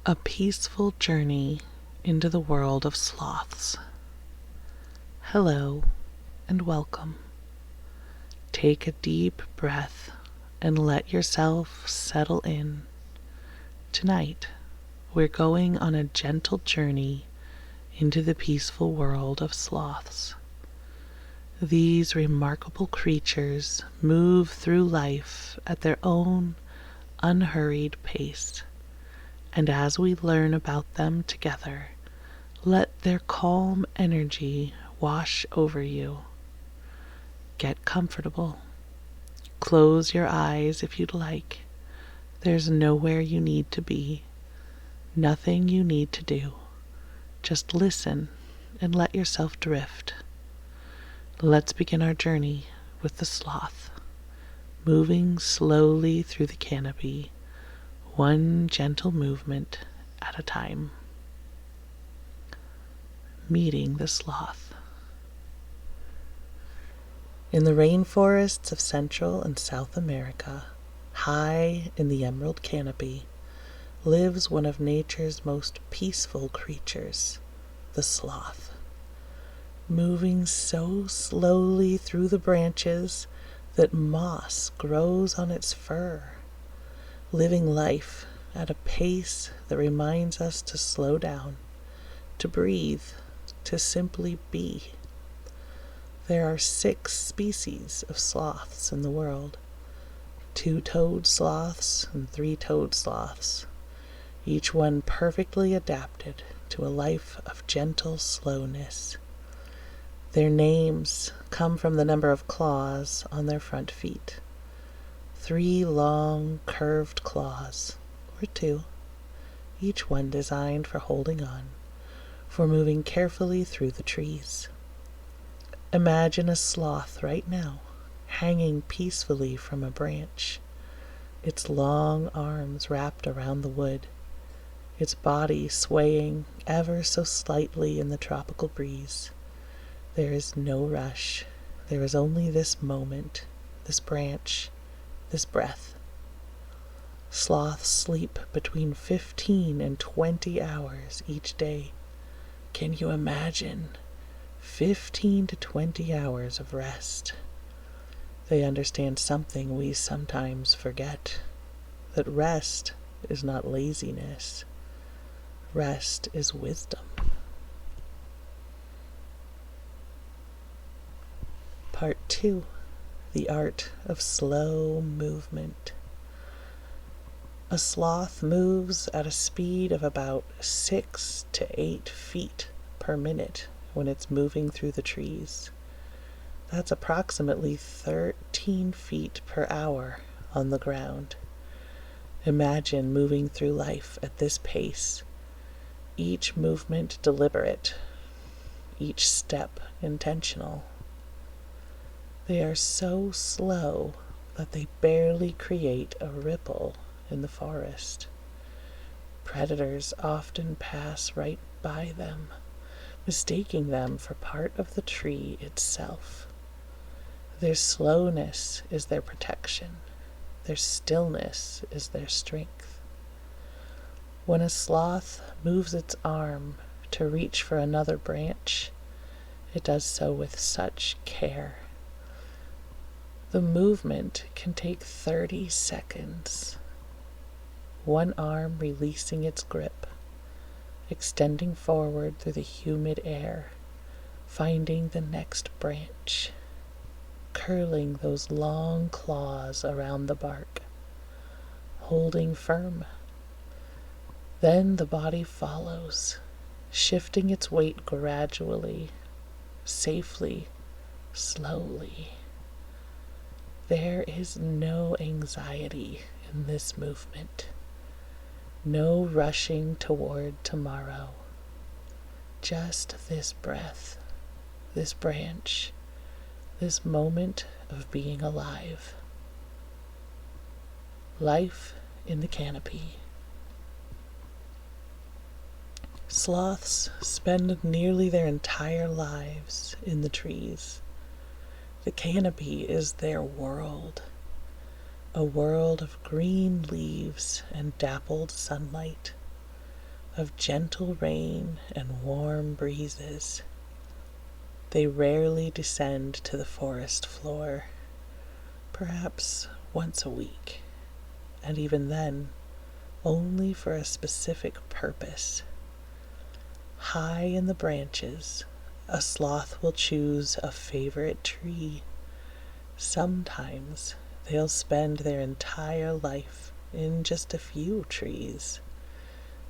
A peaceful journey into the world of sloths. Hello and welcome. Take a deep breath and let yourself settle in. Tonight, we're going on a gentle journey into the peaceful world of sloths. These remarkable creatures move through life at their own unhurried pace. And as we learn about them together, let their calm energy wash over you. Get comfortable. Close your eyes if you'd like. There's nowhere you need to be, nothing you need to do. Just listen and let yourself drift. Let's begin our journey with the sloth, moving slowly through the canopy, one gentle movement at a time. Meeting the sloth. In the rainforests of Central and South America, high in the emerald canopy, lives one of nature's most peaceful creatures, the sloth. Moving so slowly through the branches that moss grows on its fur, living life at a pace that reminds us to slow down, to breathe, to simply be. There are 6 species of sloths in the world: 2-toed sloths and 3-toed sloths, each one perfectly adapted to a life of gentle slowness. Their names come from the number of claws on their front feet. 3 long, curved claws, or 2, each one designed for holding on, for moving carefully through the trees. Imagine a sloth right now, hanging peacefully from a branch, its long arms wrapped around the wood, its body swaying ever so slightly in the tropical breeze. There is no rush. There is only this moment, this branch, this breath. Sloths sleep between 15 and 20 hours each day. Can you imagine? 15 to 20 hours of rest. They understand something we sometimes forget, that rest is not laziness. Rest is wisdom. Part 2. The art of slow movement. A sloth moves at a speed of about 6 to 8 feet per minute when it's moving through the trees. That's approximately 13 feet per hour on the ground. Imagine moving through life at this pace, each movement deliberate, each step intentional. They are so slow that they barely create a ripple in the forest. Predators often pass right by them, mistaking them for part of the tree itself. Their slowness is their protection. Their stillness is their strength. When a sloth moves its arm to reach for another branch, it does so with such care. The movement can take 30 seconds. One arm releasing its grip, extending forward through the humid air, finding the next branch, curling those long claws around the bark, holding firm. Then the body follows, shifting its weight gradually, safely, slowly. There is no anxiety in this movement, no rushing toward tomorrow. Just this breath, this branch, this moment of being alive. Life in the canopy. Sloths spend nearly their entire lives in the trees. The canopy is their world, a world of green leaves and dappled sunlight. of gentle rain and warm breezes. They rarely descend to the forest floor, perhaps once a week, and even then, only for a specific purpose. High in the branches, a sloth will choose a favorite tree. Sometimes they'll spend their entire life in just a few trees,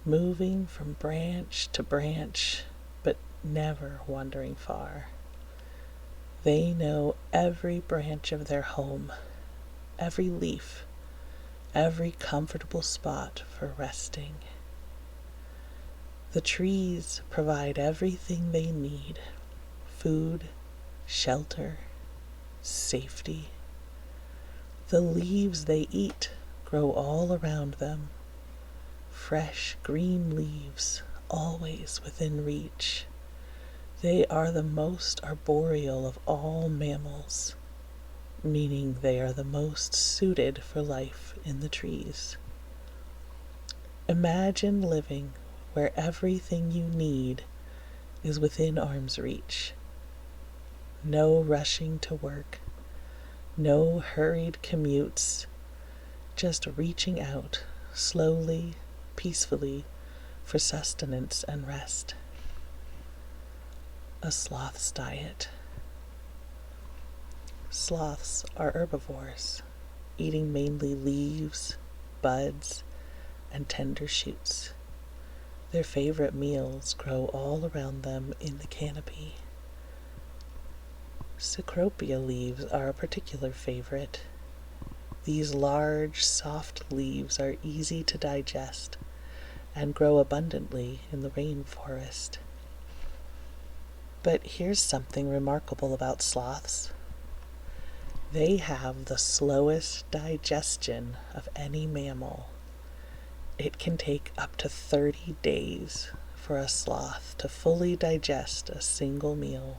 moving from branch to branch, but never wandering far. They know every branch of their home, every leaf, every comfortable spot for resting. The trees provide everything they need: food, shelter, safety. The leaves they eat grow all around them, fresh green leaves always within reach. They are the most arboreal of all mammals, meaning they are the most suited for life in the trees. Imagine living where everything you need is within arm's reach. No rushing to work, no hurried commutes, just reaching out slowly, peacefully for sustenance and rest. A sloth's diet. Sloths are herbivores, eating mainly leaves, buds, and tender shoots. Their favorite meals grow all around them in the canopy. Cecropia leaves are a particular favorite. These large, soft leaves are easy to digest and grow abundantly in the rainforest. But here's something remarkable about sloths. They have the slowest digestion of any mammal. It can take up to 30 days for a sloth to fully digest a single meal.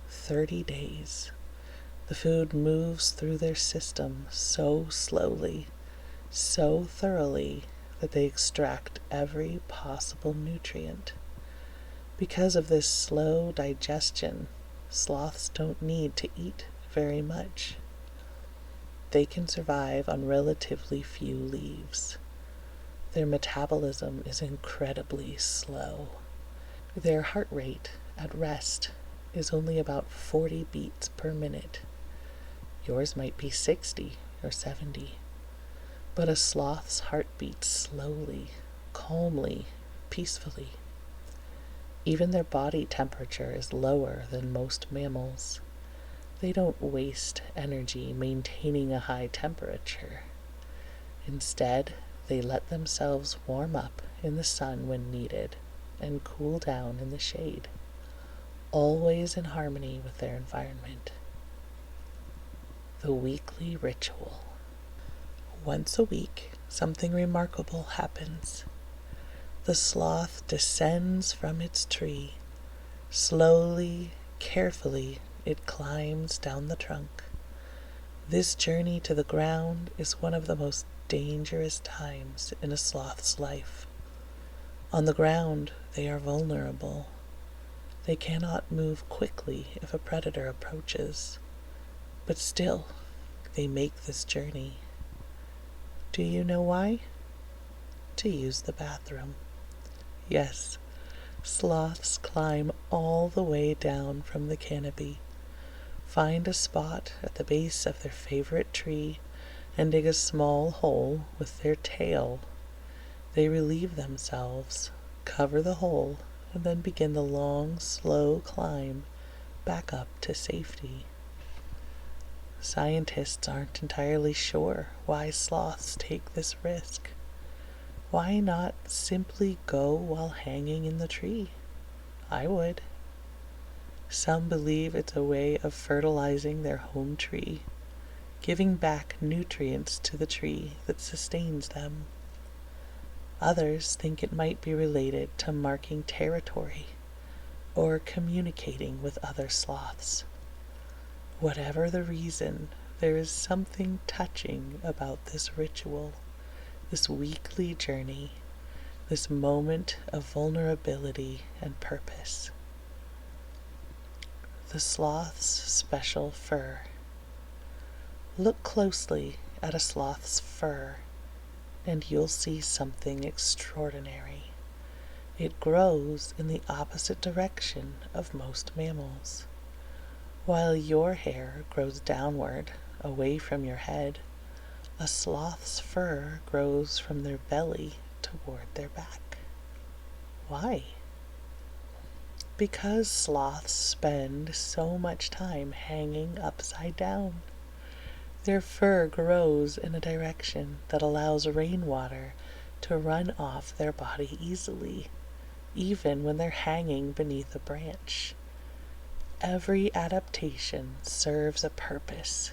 30 days. The food moves through their system so slowly, so thoroughly, that they extract every possible nutrient. Because of this slow digestion, sloths don't need to eat very much. They can survive on relatively few leaves. Their metabolism is incredibly slow. Their heart rate at rest is only about 40 beats per minute. Yours might be 60 or 70. But a sloth's heart beats slowly, calmly, peacefully. Even their body temperature is lower than most mammals. They don't waste energy maintaining a high temperature. Instead, they let themselves warm up in the sun when needed and cool down in the shade, always in harmony with their environment. The weekly ritual. Once a week, something remarkable happens. The sloth descends from its tree. Slowly, carefully, it climbs down the trunk. This journey to the ground is one of the most dangerous times in a sloth's life. On the ground, they are vulnerable. They cannot move quickly if a predator approaches. But still, they make this journey. Do you know why? To use the bathroom. Yes, sloths climb all the way down from the canopy, find a spot at the base of their favorite tree, and dig a small hole with their tail. They relieve themselves, cover the hole, and then begin the long, slow climb back up to safety. Scientists aren't entirely sure why sloths take this risk. Why not simply go while hanging in the tree? I would. Some believe it's a way of fertilizing their home tree, giving back nutrients to the tree that sustains them. Others think it might be related to marking territory or communicating with other sloths. Whatever the reason, there is something touching about this ritual, this weekly journey, this moment of vulnerability and purpose. The sloth's special fur. Look closely at a sloth's fur, and you'll see something extraordinary. It grows in the opposite direction of most mammals. While your hair grows downward, away from your head, a sloth's fur grows from their belly toward their back. Why? Because sloths spend so much time hanging upside down. Their fur grows in a direction that allows rainwater to run off their body easily, even when they're hanging beneath a branch. Every adaptation serves a purpose.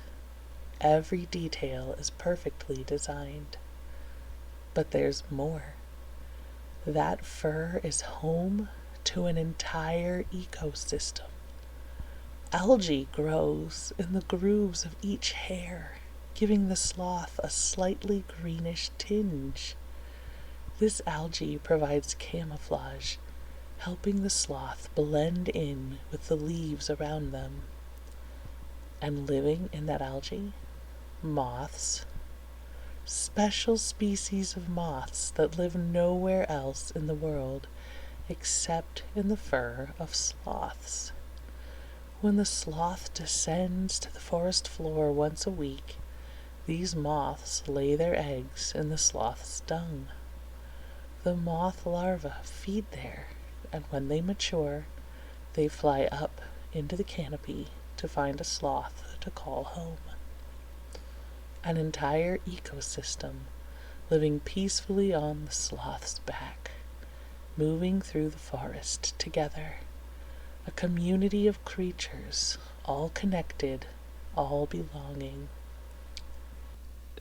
Every detail is perfectly designed. But there's more. That fur is home to an entire ecosystem. Algae grows in the grooves of each hair, giving the sloth a slightly greenish tinge. This algae provides camouflage, helping the sloth blend in with the leaves around them. And living in that algae, moths. Special species of moths that live nowhere else in the world except in the fur of sloths. When the sloth descends to the forest floor once a week, these moths lay their eggs in the sloth's dung. The moth larvae feed there, and when they mature, they fly up into the canopy to find a sloth to call home. An entire ecosystem living peacefully on the sloth's back, moving through the forest together. A community of creatures, all connected, all belonging.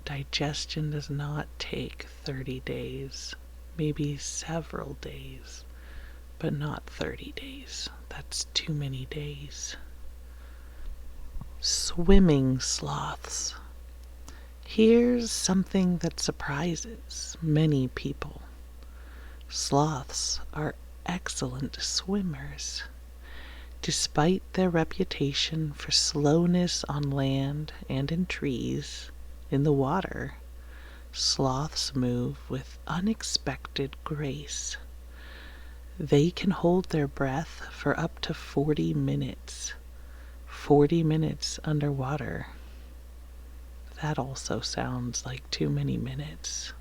Digestion does not take 30 days, maybe several days, but not 30 days. That's too many days. Swimming sloths. Here's something that surprises many people. Sloths are excellent swimmers. Despite their reputation for slowness on land and in trees, in the water, sloths move with unexpected grace. They can hold their breath for up to 40 minutes. 40 minutes underwater. That also sounds like too many minutes.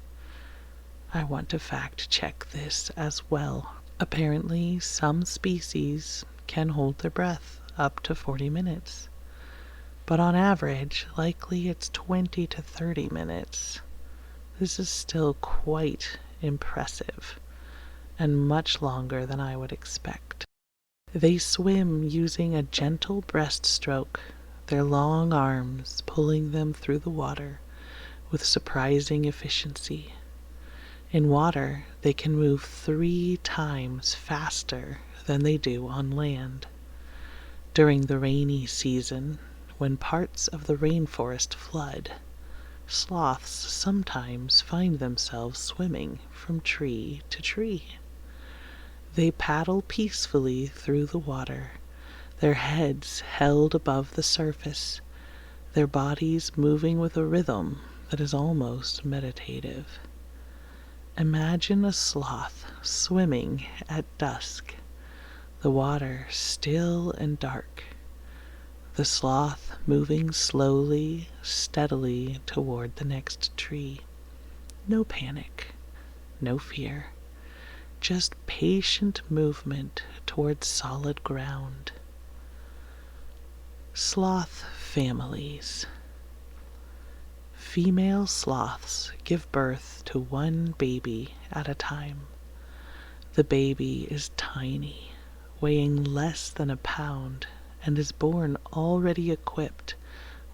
I want to fact check this as well. Apparently, some species can hold their breath up to 40 minutes. But on average, likely it's 20 to 30 minutes. This is still quite impressive, and much longer than I would expect. They swim using a gentle breaststroke, their long arms pulling them through the water with surprising efficiency. In water, they can move 3 times faster than they do on land. During the rainy season, when parts of the rainforest flood, sloths sometimes find themselves swimming from tree to tree. They paddle peacefully through the water, their heads held above the surface, their bodies moving with a rhythm that is almost meditative. Imagine a sloth swimming at dusk, the water still and dark, the sloth moving slowly, steadily toward the next tree. No panic, no fear, just patient movement toward solid ground. Sloth families. Female sloths give birth to 1 baby at a time. The baby is tiny, weighing less than a pound, and is born already equipped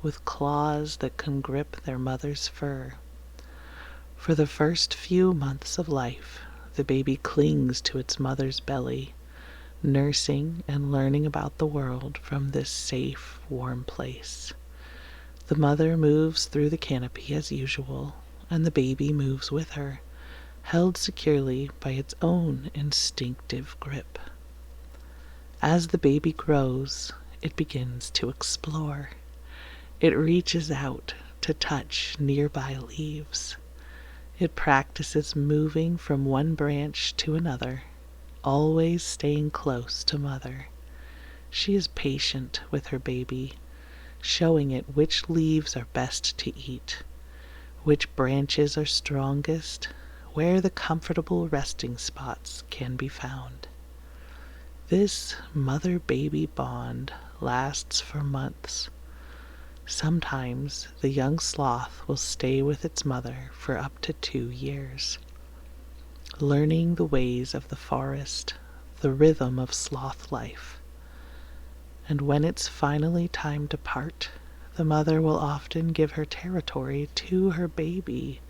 with claws that can grip their mother's fur. For the first few months of life, the baby clings to its mother's belly, nursing and learning about the world from this safe, warm place. The mother moves through the canopy as usual, and the baby moves with her, held securely by its own instinctive grip. As the baby grows, it begins to explore. It reaches out to touch nearby leaves. It practices moving from one branch to another, always staying close to mother. She is patient with her baby, showing it which leaves are best to eat, which branches are strongest, where the comfortable resting spots can be found. This mother-baby bond lasts for months. Sometimes the young sloth will stay with its mother for up to 2 years, learning the ways of the forest, the rhythm of sloth life. And when it's finally time to part, the mother will often give her territory to her baby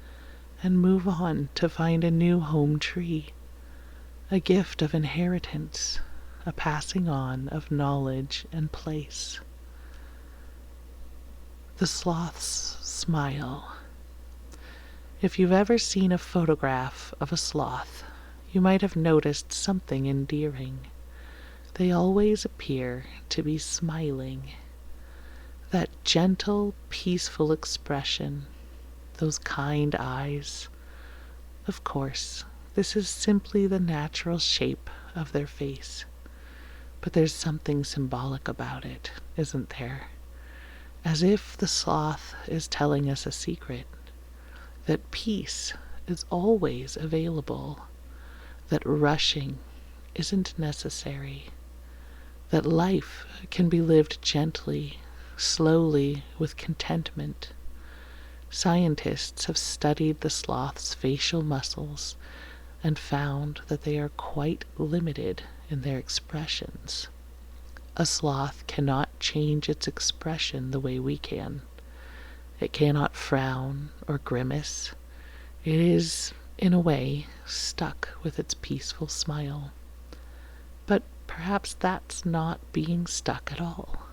and move on to find a new home tree, a gift of inheritance, a passing on of knowledge and place. The sloth's smile. If you've ever seen a photograph of a sloth, you might have noticed something endearing. They always appear to be smiling. That gentle, peaceful expression, those kind eyes. Of course, this is simply the natural shape of their face. But there's something symbolic about it, isn't there? As if the sloth is telling us a secret, that peace is always available, that rushing isn't necessary, that life can be lived gently, slowly, with contentment. Scientists have studied the sloth's facial muscles and found that they are quite limited in their expressions. A sloth cannot change its expression the way we can. It cannot frown or grimace. It is, in a way, stuck with its peaceful smile. But perhaps that's not being stuck at all.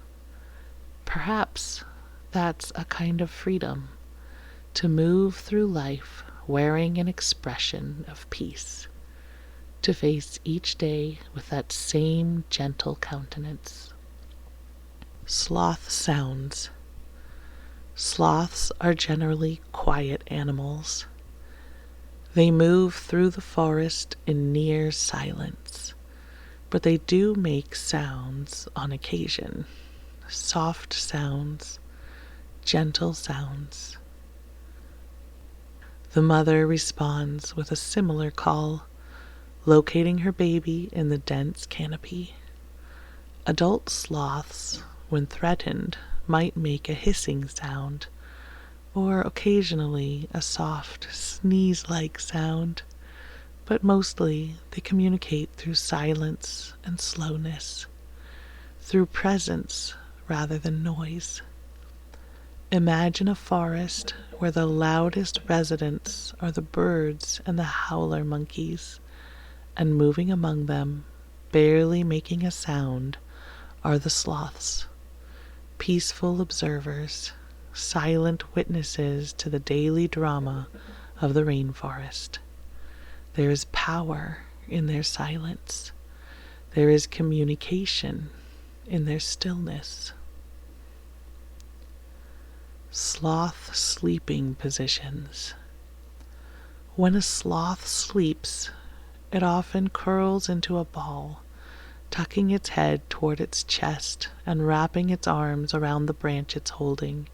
Perhaps that's a kind of freedom, to move through life wearing an expression of peace, to face each day with that same gentle countenance. Sloth sounds. Sloths are generally quiet animals. They move through the forest in near silence, but they do make sounds on occasion. Soft sounds, gentle sounds. The mother responds with a similar call, locating her baby in the dense canopy. Adult sloths, when threatened, might make a hissing sound, or occasionally a soft, sneeze-like sound, but mostly they communicate through silence and slowness, through presence rather than noise. Imagine a forest where the loudest residents are the birds and the howler monkeys, and moving among them, barely making a sound, are the sloths, peaceful observers, silent witnesses to the daily drama of the rainforest. There is power in their silence. There is communication in their stillness. Sloth sleeping positions. When a sloth sleeps, it often curls into a ball, tucking its head toward its chest and wrapping its arms around the branch it's holding.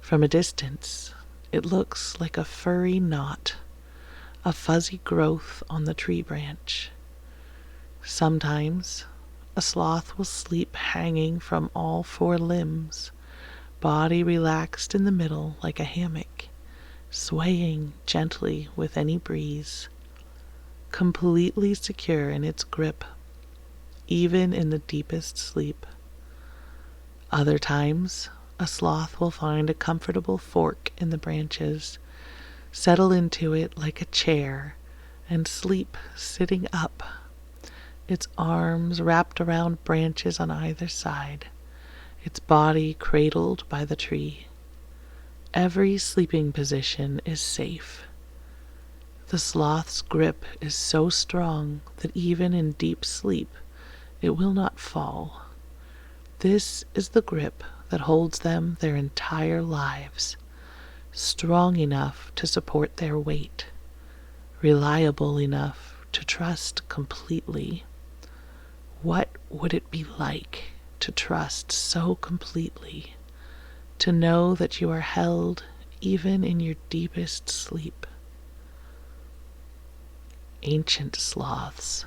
From a distance, it looks like a furry knot, a fuzzy growth on the tree branch. Sometimes, a sloth will sleep hanging from all 4 limbs, body relaxed in the middle like a hammock, swaying gently with any breeze, completely secure in its grip, even in the deepest sleep. Other times, a sloth will find a comfortable fork in the branches, settle into it like a chair, and sleep sitting up, its arms wrapped around branches on either side, its body cradled by the tree. Every sleeping position is safe. The sloth's grip is so strong that even in deep sleep it will not fall. This is the grip that holds them their entire lives, strong enough to support their weight, reliable enough to trust completely. What would it be like to trust so completely, to know that you are held even in your deepest sleep? Ancient sloths.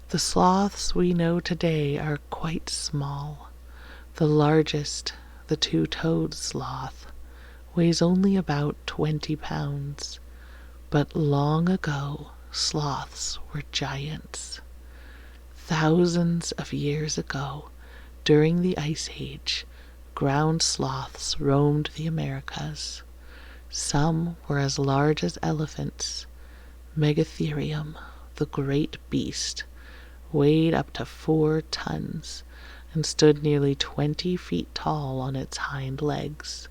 The sloths we know today are quite small. The largest, the two-toed sloth, weighs only about 20 pounds. But long ago, sloths were giants. Thousands of years ago, during the Ice Age, ground sloths roamed the Americas. Some were as large as elephants. Megatherium, the great beast, weighed up to 4 tons and stood nearly 20 feet tall on its hind legs.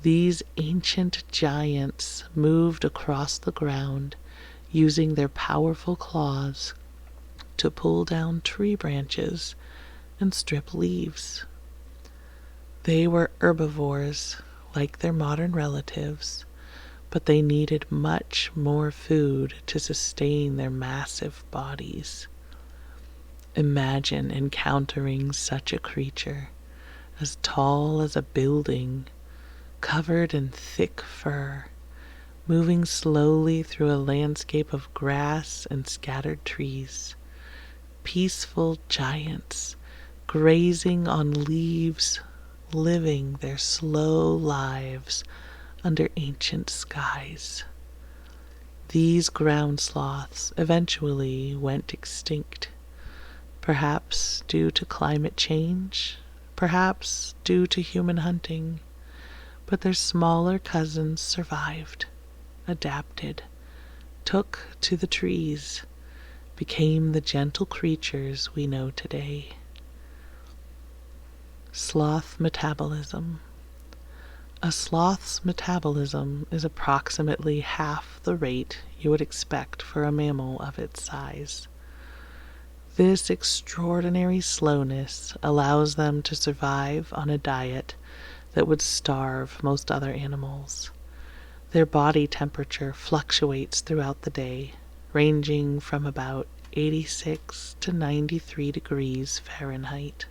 These ancient giants moved across the ground using their powerful claws to pull down tree branches and strip leaves. They were herbivores like their modern relatives, but they needed much more food to sustain their massive bodies. Imagine encountering such a creature, as tall as a building, covered in thick fur, moving slowly through a landscape of grass and scattered trees. Peaceful giants, grazing on leaves, living their slow lives under ancient skies. These ground sloths eventually went extinct, perhaps due to climate change, perhaps due to human hunting, but their smaller cousins survived, adapted, took to the trees, became the gentle creatures we know today. Sloth metabolism. A sloth's metabolism is approximately half the rate you would expect for a mammal of its size. This extraordinary slowness allows them to survive on a diet that would starve most other animals. Their body temperature fluctuates throughout the day, ranging from about 86 to 93 degrees Fahrenheit.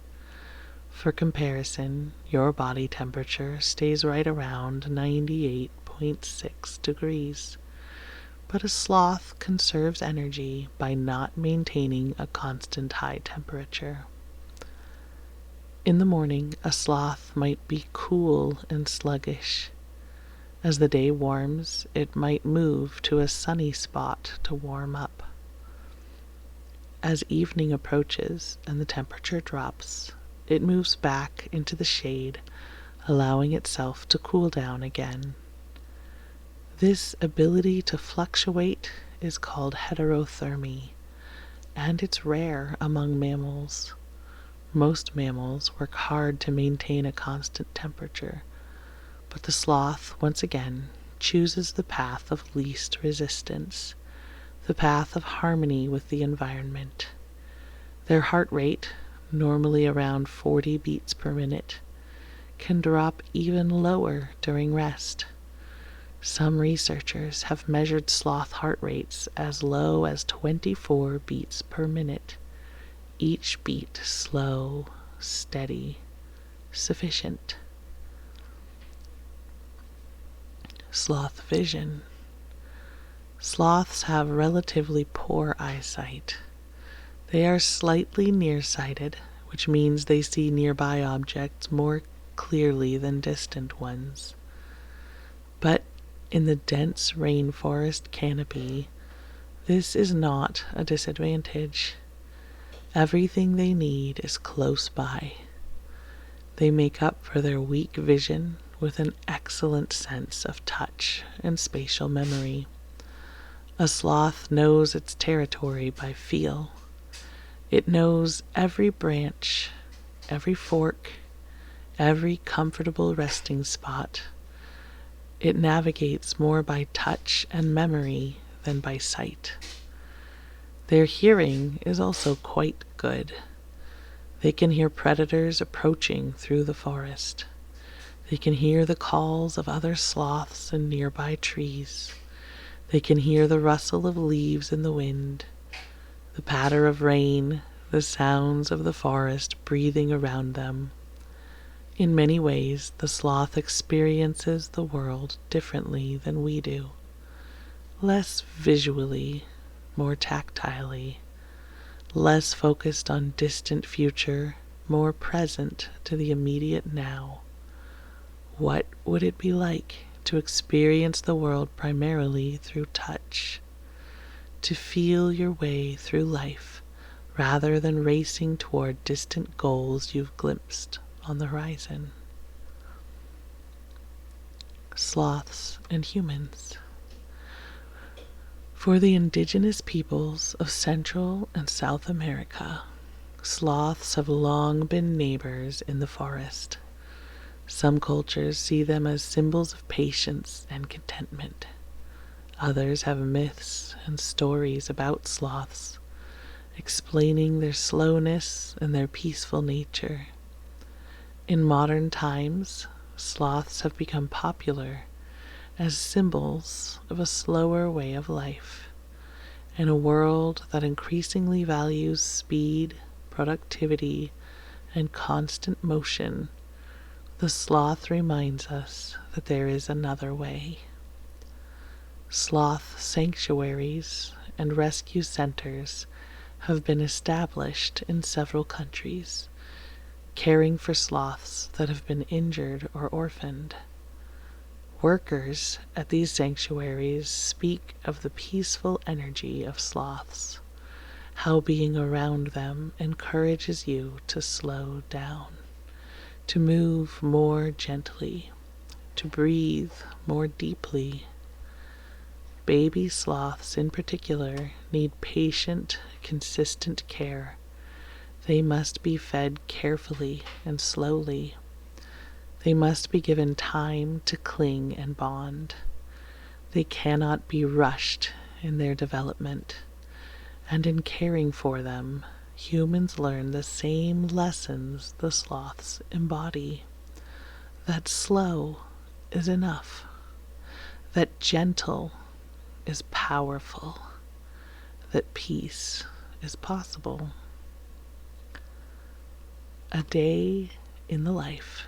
For comparison, your body temperature stays right around 98.6 degrees. But a sloth conserves energy by not maintaining a constant high temperature. In the morning, a sloth might be cool and sluggish. As the day warms, it might move to a sunny spot to warm up. As evening approaches and the temperature drops, it moves back into the shade, allowing itself to cool down again. This ability to fluctuate is called heterothermy, and it's rare among mammals. Most mammals work hard to maintain a constant temperature, but the sloth, once again, chooses the path of least resistance, the path of harmony with the environment. Their heart rate, normally around 40 beats per minute, can drop even lower during rest. Some researchers have measured sloth heart rates as low as 24 beats per minute, each beat slow, steady, sufficient. Sloth vision. Sloths have relatively poor eyesight. They are slightly nearsighted, which means they see nearby objects more clearly than distant ones. But in the dense rainforest canopy, this is not a disadvantage. Everything they need is close by. They make up for their weak vision with an excellent sense of touch and spatial memory. A sloth knows its territory by feel. It knows every branch, every fork, every comfortable resting spot. It navigates more by touch and memory than by sight. Their hearing is also quite good. They can hear predators approaching through the forest. They can hear the calls of other sloths in nearby trees. They can hear the rustle of leaves in the wind, the patter of rain, the sounds of the forest breathing around them. In many ways, the sloth experiences the world differently than we do. Less visually, more tactilely, less focused on distant future, more present to the immediate now. What would it be like to experience the world primarily through touch? To feel your way through life rather than racing toward distant goals you've glimpsed on the horizon. Sloths and humans. For the indigenous peoples of Central and South America, sloths have long been neighbors in the forest. Some cultures see them as symbols of patience and contentment. Others have myths and stories about sloths, explaining their slowness and their peaceful nature. In modern times, sloths have become popular as symbols of a slower way of life. In a world that increasingly values speed, productivity, and constant motion, the sloth reminds us that there is another way. Sloth sanctuaries and rescue centers have been established in several countries, caring for sloths that have been injured or orphaned. Workers at these sanctuaries speak of the peaceful energy of sloths, how being around them encourages you to slow down, to move more gently, to breathe more deeply. Baby sloths in particular need patient, consistent care. They must be fed carefully and slowly. They must be given time to cling and bond. They cannot be rushed in their development. And in caring for them, humans learn the same lessons the sloths embody. That slow is enough. That gentle is powerful. That peace is possible. A day in the life.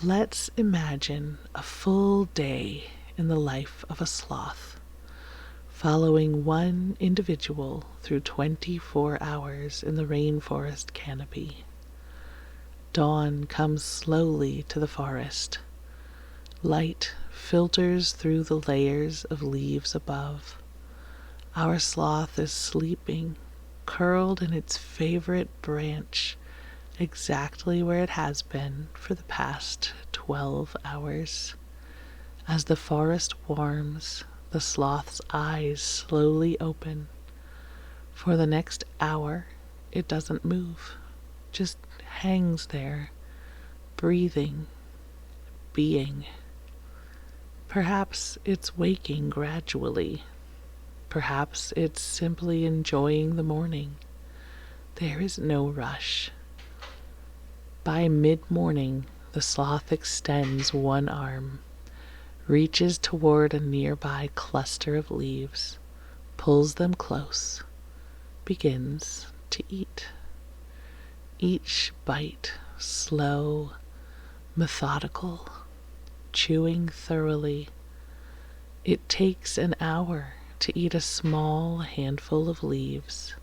Let's imagine a full day in the life of a sloth, following one individual through 24 hours in the rainforest canopy. Dawn comes slowly to the forest. Light filters through the layers of leaves above. Our sloth is sleeping, curled in its favorite branch, exactly where it has been for the past 12 hours. As the forest warms, the sloth's eyes slowly open. For the next hour, it doesn't move, just hangs there, breathing, being. Perhaps it's waking gradually. Perhaps it's simply enjoying the morning. There is no rush. By mid-morning, the sloth extends one arm, reaches toward a nearby cluster of leaves, pulls them close, begins to eat. Each bite slow, methodical, chewing thoroughly. It takes an hour to eat a small handful of leaves.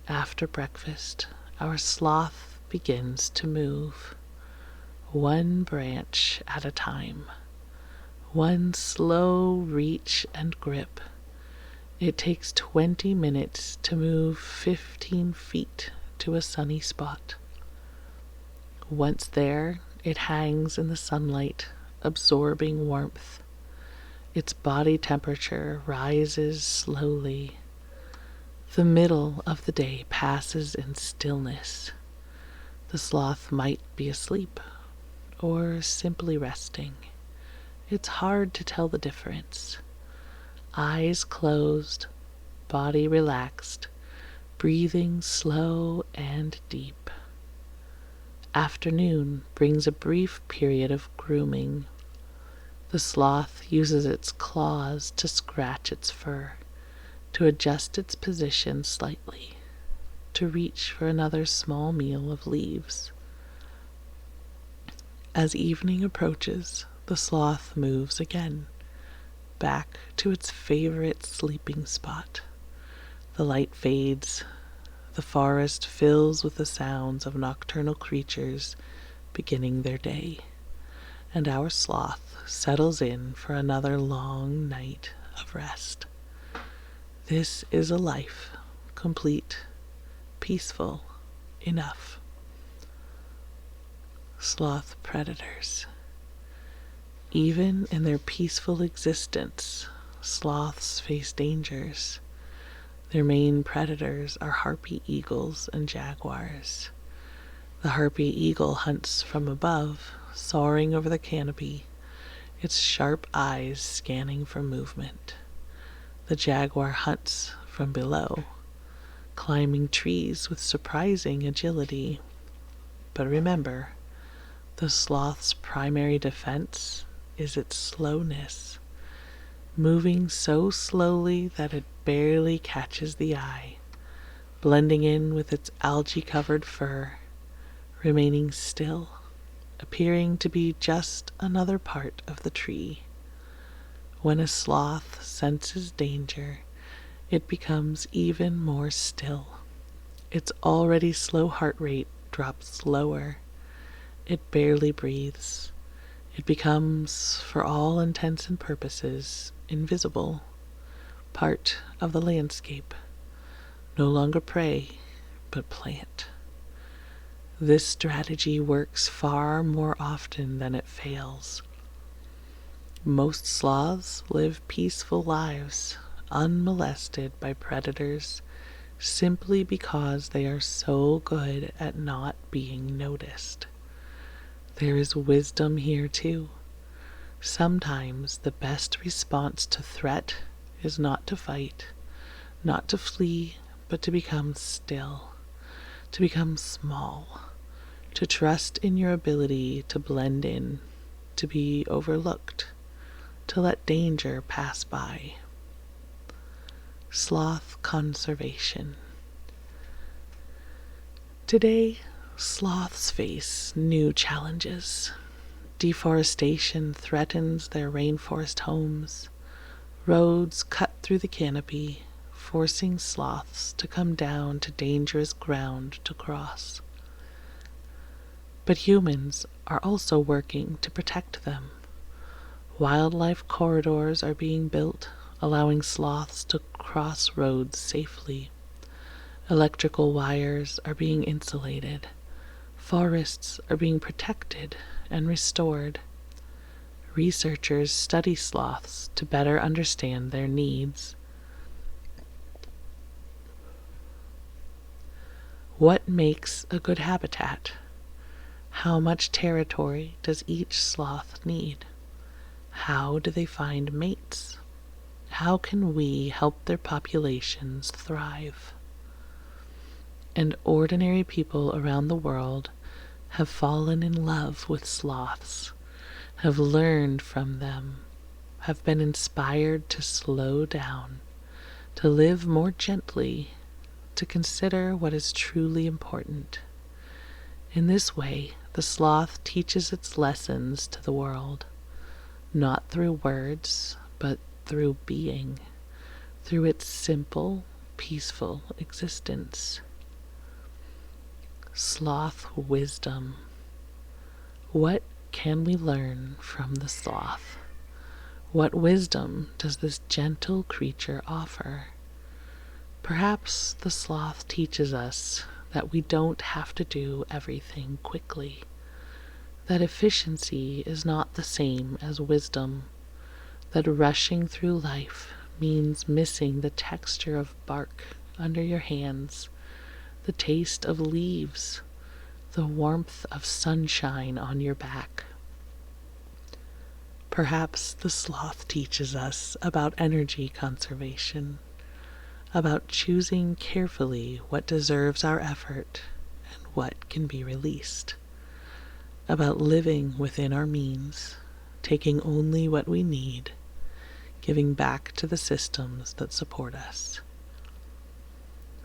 After breakfast, our sloth begins to move, one branch at a time, one slow reach and grip. It takes 20 minutes to move 15 feet to a sunny spot. Once there, it hangs in the sunlight, absorbing warmth. Its body temperature rises slowly. The middle of the day passes in stillness. The sloth might be asleep or simply resting. it's hard to tell the difference. Eyes closed, body relaxed, breathing slow and deep. Afternoon brings a brief period of grooming. The sloth uses its claws to scratch its fur, to adjust its position slightly, to reach for another small meal of leaves. As evening approaches, the sloth moves again, back to its favorite sleeping spot. The light fades. The forest fills with the sounds of nocturnal creatures beginning their day, and our sloth settles in for another long night of rest. This is a life complete, peaceful, enough. Sloth predators. Even in their peaceful existence, sloths face dangers. Their main predators are harpy eagles and jaguars. The harpy eagle hunts from above, soaring over the canopy, its sharp eyes scanning for movement. The jaguar hunts from below, climbing trees with surprising agility. But remember, the sloth's primary defense is its slowness, moving so slowly that it barely catches the eye, blending in with its algae-covered fur, remaining still, appearing to be just another part of the tree. When a sloth senses danger, it becomes even more still. Its already slow heart rate drops lower. It barely breathes. It becomes, for all intents and purposes, invisible, part of the landscape, no longer prey, but plant. This strategy works far more often than it fails. Most sloths live peaceful lives, unmolested by predators, simply because they are so good at not being noticed. There is wisdom here too. Sometimes the best response to threat is not to fight, not to flee, but to become still, to become small, to trust in your ability to blend in, to be overlooked, to let danger pass by. Sloth conservation. Today, sloths face new challenges. Deforestation threatens their rainforest homes. Roads cut through the canopy, forcing sloths to come down to dangerous ground to cross. But humans are also working to protect them. Wildlife corridors are being built, allowing sloths to cross roads safely. Electrical wires are being insulated. Forests are being protected and restored. Researchers study sloths to better understand their needs. What makes a good habitat? How much territory does each sloth need? How do they find mates? How can we help their populations thrive? And ordinary people around the world have fallen in love with sloths, have learned from them, have been inspired to slow down, to live more gently, to consider what is truly important. In this way, the sloth teaches its lessons to the world, not through words, but through being, through its simple, peaceful existence. Sloth wisdom. What can we learn from the sloth? What wisdom does this gentle creature offer? Perhaps the sloth teaches us that we don't have to do everything quickly, that efficiency is not the same as wisdom, that rushing through life means missing the texture of bark under your hands, the taste of leaves, the warmth of sunshine on your back. Perhaps the sloth teaches us about energy conservation, about choosing carefully what deserves our effort and what can be released, about living within our means, taking only what we need, giving back to the systems that support us.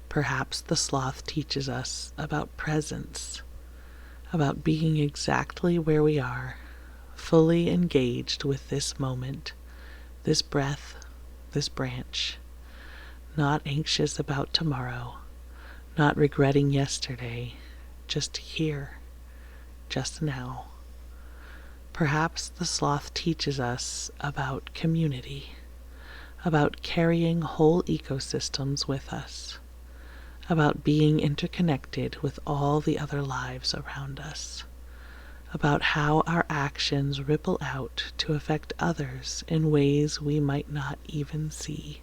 Perhaps the sloth teaches us about presence, about being exactly where we are, fully engaged with this moment, this breath, this branch, not anxious about tomorrow, not regretting yesterday, just here, just now. Perhaps the sloth teaches us about community, about carrying whole ecosystems with us, about being interconnected with all the other lives around us, about how our actions ripple out to affect others in ways we might not even see.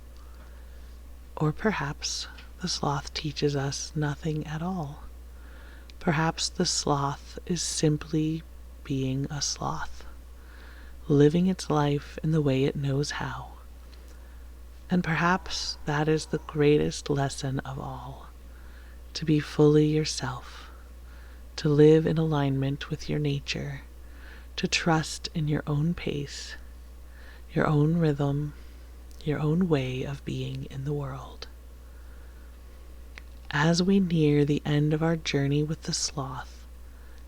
Or perhaps the sloth teaches us nothing at all. Perhaps the sloth is simply being a sloth, living its life in the way it knows how. And perhaps that is the greatest lesson of all, to be fully yourself, to live in alignment with your nature, to trust in your own pace, your own rhythm, your own way of being in the world. As we near the end of our journey with the sloth,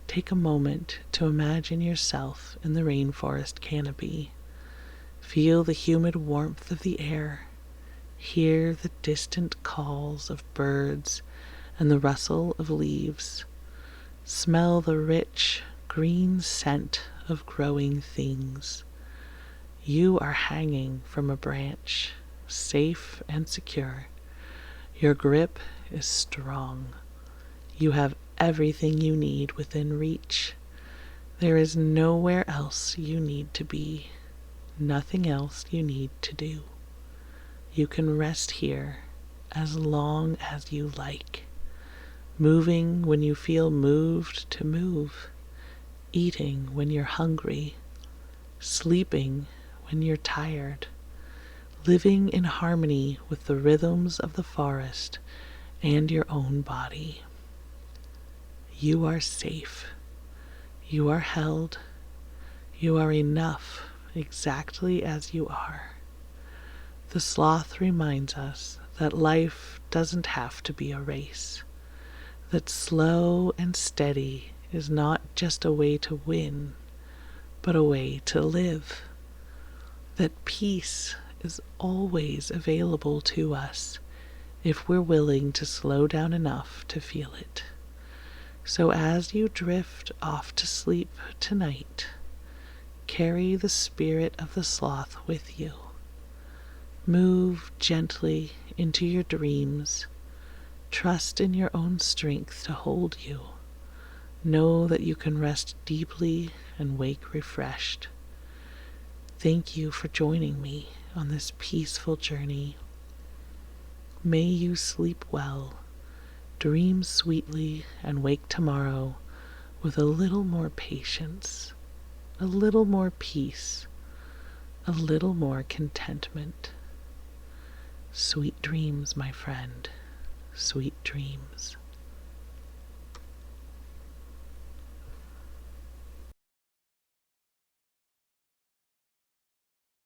take a moment to imagine yourself in the rainforest canopy. Feel the humid warmth of the air, hear the distant calls of birds and the rustle of leaves, smell the rich, green scent of growing things. You are hanging from a branch, safe and secure. Your grip is strong. You have everything you need within reach. There is nowhere else you need to be, nothing else you need to do. You can rest here as long as you like, moving when you feel moved to move, eating when you're hungry, sleeping when you're tired, living in harmony with the rhythms of the forest and your own body. You are safe. You are held. You are enough exactly as you are. The sloth reminds us that life doesn't have to be a race, that slow and steady is not just a way to win, but a way to live, that peace is always available to us if we're willing to slow down enough to feel it. So as you drift off to sleep tonight, carry the spirit of the sloth with you. Move gently into your dreams. Trust in your own strength to hold you. Know that you can rest deeply and wake refreshed. Thank you for joining me on this peaceful journey. May you sleep well, dream sweetly, and wake tomorrow with a little more patience, a little more peace, a little more contentment. Sweet dreams, my friend, sweet dreams.